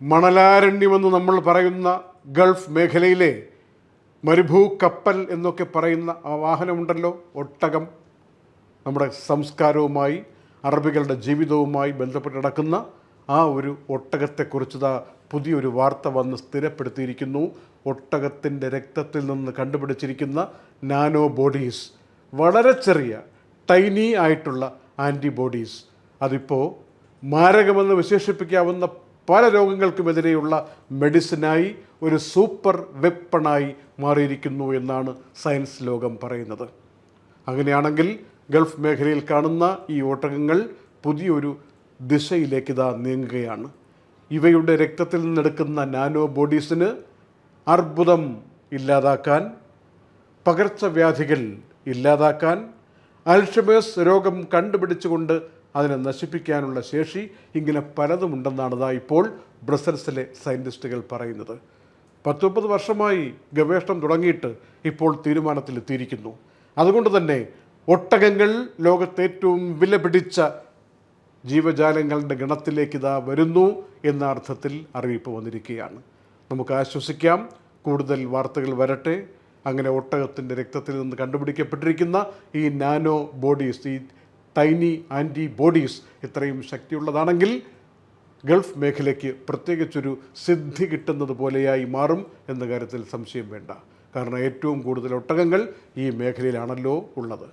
മണലാരണ്യമെന്ന് നമ്മൾ പറയുന്ന ഗൾഫ് മേഖലയിലെ മരുഭൂ കപ്പൽ എന്നൊക്കെ പറയുന്ന ആ വാഹനമുണ്ടല്ലോ, ഒട്ടകം, നമ്മുടെ സംസ്കാരവുമായി അറബികളുടെ ജീവിതവുമായി ബന്ധപ്പെട്ട് നടക്കുന്ന ആ ഒരു ഒട്ടകത്തെക്കുറിച്ച് പുതിയൊരു വാർത്ത വന്ന് സ്ഥിരപ്പെടുത്തിയിരിക്കുന്നു. ഒട്ടകത്തിൻ്റെ രക്തത്തിൽ നിന്ന് കണ്ടുപിടിച്ചിരിക്കുന്ന നാനോ ബോഡീസ്, വളരെ ചെറിയ ടൈനി ആയിട്ടുള്ള ആൻറ്റിബോഡീസ്, അതിപ്പോൾ മാരകമെന്ന് വിശേഷിപ്പിക്കാവുന്ന പല രോഗങ്ങൾക്കുമെതിരെയുള്ള മെഡിസിനായി ഒരു സൂപ്പർ വെപ്പണായി മാറിയിരിക്കുന്നു എന്നാണ് സയൻസ് ലോകം പറയുന്നത്. അങ്ങനെയാണെങ്കിൽ ഗൾഫ് മേഖലയിൽ കാണുന്ന ഈ ഒട്ടകങ്ങൾ പുതിയൊരു ദിശയിലേക്ക് നീങ്ങുകയാണ്. ഇവയുടെ രക്തത്തിൽ നിന്നെടുക്കുന്ന നാനോ ബോഡീസിന് അർബുദം ഇല്ലാതാക്കാൻ, പകർച്ചവ്യാധികൾ ഇല്ലാതാക്കാൻ, അൽഷമേഴ്സ് രോഗം കണ്ടുപിടിച്ചുകൊണ്ട് അതിനെ നശിപ്പിക്കാനുള്ള ശേഷി, ഇങ്ങനെ പലതുമുണ്ടെന്നാണ് ഇപ്പോൾ ബ്രസൽസിലെ സയൻറ്റിസ്റ്റുകൾ പറയുന്നത്. 10-30 വർഷമായി ഗവേഷണം തുടങ്ങിയിട്ട് ഇപ്പോൾ തീരുമാനത്തിലെത്തിയിരിക്കുന്നു. അതുകൊണ്ട് തന്നെ ഒട്ടകങ്ങൾ ലോകത്തെ ഏറ്റവും വിലപിടിച്ച ജീവജാലങ്ങളുടെ ഗണത്തിലേക്ക് വരുന്നു എന്ന അർത്ഥത്തിൽ അറിയിപ്പ് വന്നിരിക്കുകയാണ്. നമുക്ക് ആശ്വസിക്കാം, കൂടുതൽ വാർത്തകൾ വരട്ടെ. അങ്ങനെ ഒട്ടകത്തിൻ്റെ രക്തത്തിൽ നിന്ന് കണ്ടുപിടിക്കപ്പെട്ടിരിക്കുന്ന ഈ നാനോ ബോഡീസ്, ഈ ടൈനി ആൻറ്റിബോഡീസ് ഇത്രയും ശക്തിയുള്ളതാണെങ്കിൽ ഗൾഫ് മേഖലയ്ക്ക് പ്രത്യേകിച്ചൊരു സിദ്ധി കിട്ടുന്നത് പോലെയായി മാറും എന്ന കാര്യത്തിൽ സംശയം വേണ്ട. കാരണം ഏറ്റവും കൂടുതൽ ഒട്ടകങ്ങൾ ഈ മേഖലയിലാണല്ലോ ഉള്ളത്.